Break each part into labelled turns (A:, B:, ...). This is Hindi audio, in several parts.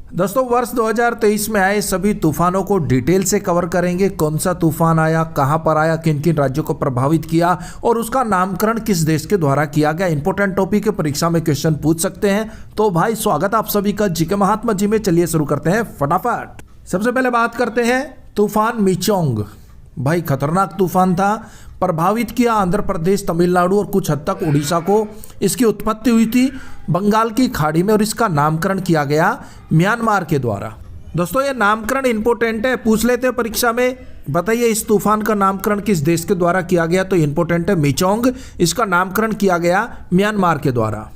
A: दोस्तों वर्ष 2023 में आए सभी तूफानों को डिटेल से कवर करेंगे। कौन सा तूफान आया, कहां पर आया, किन किन राज्यों को प्रभावित किया और उसका नामकरण किस देश के द्वारा किया गया। इंपॉर्टेंट टॉपिक है, परीक्षा में क्वेश्चन पूछ सकते हैं। तो भाई स्वागत आप सभी का जीके महात्मा जी में। चलिए शुरू करते हैं फटाफट। सबसे पहले बात करते हैं तूफान मिचोंग। भाई खतरनाक तूफान था, प्रभावित किया आंध्र प्रदेश, तमिलनाडु और कुछ हद तक उड़ीसा को। इसकी उत्पत्ति हुई थी बंगाल की खाड़ी में और इसका नामकरण किया गया म्यांमार के द्वारा। दोस्तों ये नामकरण इंपॉर्टेंट है, पूछ लेते हैं परीक्षा में। बताइए इस तूफान का नामकरण किस देश के द्वारा किया गया, तो इंपॉर्टेंट है मिचोंग। इसका नामकरण किया गया म्यांमार के द्वारा।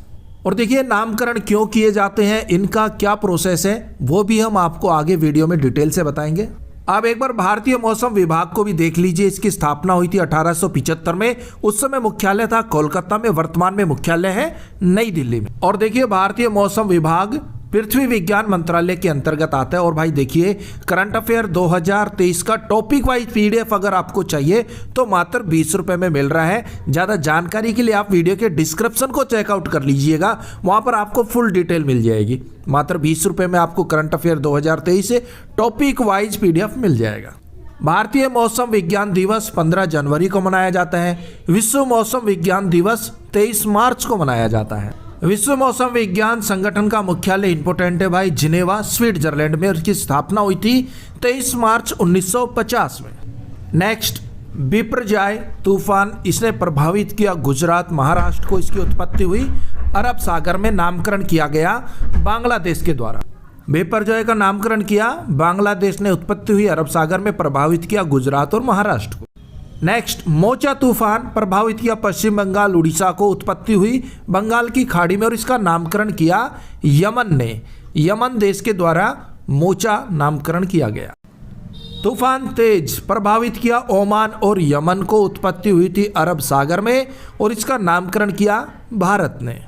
A: और देखिए नामकरण क्यों किए जाते हैं, इनका क्या प्रोसेस है, वो भी हम आपको आगे वीडियो में डिटेल से बताएंगे। अब एक बार भारतीय मौसम विभाग को भी देख लीजिए। इसकी स्थापना हुई थी 1875 में। उस समय मुख्यालय था कोलकाता में, वर्तमान में मुख्यालय है नई दिल्ली में। और देखिए भारतीय मौसम विभाग पृथ्वी विज्ञान मंत्रालय के अंतर्गत आता है। और भाई देखिए करंट अफेयर 2023 का टॉपिक वाइज पीडीएफ अगर आपको चाहिए तो मात्र 20 रुपए में मिल रहा है। ज़्यादा जानकारी के लिए आप वीडियो के डिस्क्रिप्शन को चेकआउट कर लीजिएगा, वहाँ पर आपको फुल डिटेल मिल जाएगी। मात्र 20 रुपए में आपको करंट अफेयर 2023 से टॉपिक वाइज पीडीएफ मिल जाएगा। भारतीय मौसम विज्ञान दिवस 15 जनवरी को मनाया जाता है। विश्व मौसम विज्ञान दिवस 23 मार्च को मनाया जाता है। विश्व मौसम विज्ञान संगठन का मुख्यालय इंपॉर्टेंट है भाई जिनेवा स्विट्जरलैंड में। उसकी स्थापना हुई थी 23 मार्च 1950 में। नेक्स्ट बिपरजॉय तूफान, इसने प्रभावित किया गुजरात, महाराष्ट्र को। इसकी उत्पत्ति हुई अरब सागर में, नामकरण किया गया बांग्लादेश के द्वारा। बिपरजॉय का नामकरण किया बांग्लादेश ने, उत्पत्ति हुई अरब सागर में, प्रभावित किया गुजरात और महाराष्ट्र को। नेक्स्ट मोचा तूफान, प्रभावित किया पश्चिम बंगाल, उड़ीसा को, उत्पत्ति हुई बंगाल की खाड़ी में और इसका नामकरण किया यमन ने। यमन देश के द्वारा मोचा नामकरण किया गया। तूफान तेज, प्रभावित किया ओमान और यमन को, उत्पत्ति हुई थी अरब सागर में और इसका नामकरण किया भारत ने।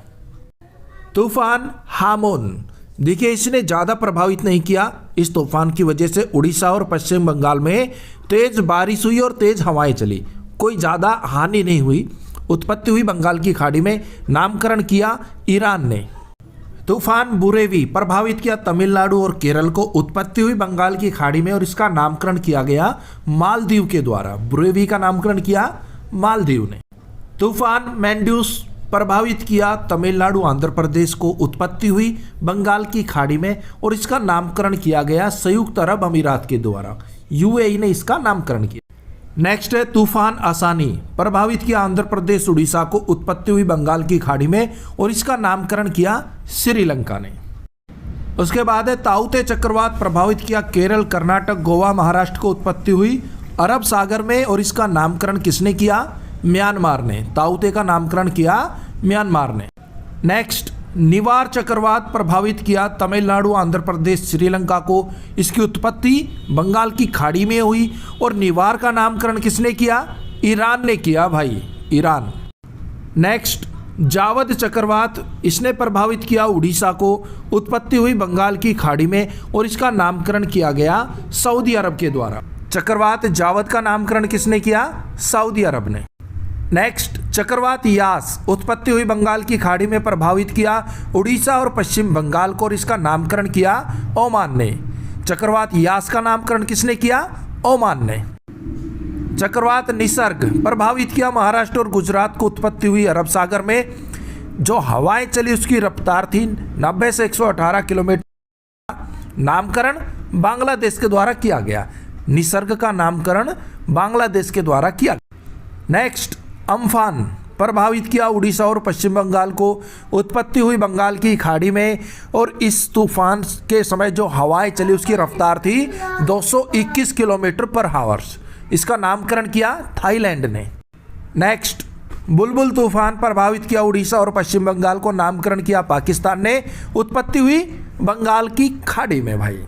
A: तूफान हामोन, देखिए इसने ज़्यादा प्रभावित नहीं किया। इस तूफान की वजह से उड़ीसा और पश्चिम बंगाल में तेज बारिश हुई और तेज हवाएं चली, कोई ज़्यादा हानि नहीं हुई। उत्पत्ति हुई बंगाल की खाड़ी में, नामकरण किया ईरान ने। तूफान बुरेवी, प्रभावित किया तमिलनाडु और केरल को, उत्पत्ति हुई बंगाल की खाड़ी में और इसका नामकरण किया गया मालदीव के द्वारा। बुरेवी का नामकरण किया मालदीव ने। तूफान मैंड्यूस, प्रभावित किया तमिलनाडु आंध्र प्रदेश को, उत्पत्ति हुई बंगाल की खाड़ी में और इसका नामकरण किया गया संयुक्त अरब अमीरात के द्वारा। यूएई ने इसका नामकरण किया। नेक्स्ट है तूफान आसानी, प्रभावित किया आंध्र प्रदेश उड़ीसा को, उत्पत्ति हुई बंगाल की खाड़ी में और इसका नामकरण किया श्रीलंका ने। उसके बाद है ताउते चक्रवात, प्रभावित किया केरल, कर्नाटक, गोवा, महाराष्ट्र को, उत्पत्ति हुई अरब सागर में और इसका नामकरण किसने किया, म्यांमार ने। ताउते का नामकरण किया म्यांमार ने। नेक्स्ट निवार चक्रवात, प्रभावित किया तमिलनाडु, आंध्र प्रदेश, श्रीलंका को। इसकी उत्पत्ति बंगाल की खाड़ी में हुई और निवार का नामकरण किसने किया, ईरान ने किया भाई, ईरान। नेक्स्ट जावद चक्रवात, इसने प्रभावित किया उड़ीसा को, उत्पत्ति हुई बंगाल की खाड़ी में और इसका नामकरण किया गया सऊदी अरब के द्वारा। चक्रवात जावद का नामकरण किसने किया, सऊदी अरब ने। नेक्स्ट चक्रवात यास, उत्पत्ति हुई बंगाल की खाड़ी में, प्रभावित किया उड़ीसा और पश्चिम बंगाल को और इसका नामकरण किया ओमान ने। चक्रवात यास का नामकरण किसने किया, ओमान ने। चक्रवात निसर्ग, प्रभावित किया महाराष्ट्र और गुजरात को, उत्पत्ति हुई अरब सागर में। जो हवाएं चली उसकी रफ्तार थी 90 से 118 किलोमीटर। नामकरण बांग्लादेश के द्वारा किया गया। निसर्ग का नामकरण बांग्लादेश के द्वारा किया। नेक्स्ट अम्फान, प्रभावित किया उड़ीसा और पश्चिम बंगाल को, उत्पत्ति हुई बंगाल की खाड़ी में और इस तूफान के समय जो हवाएं चली उसकी रफ्तार थी 221 किलोमीटर पर हावर्स। इसका नामकरण किया थाईलैंड ने। नेक्स्ट बुलबुल तूफान, प्रभावित किया उड़ीसा और पश्चिम बंगाल को, नामकरण किया पाकिस्तान ने, उत्पत्ति हुई बंगाल की खाड़ी में भाई।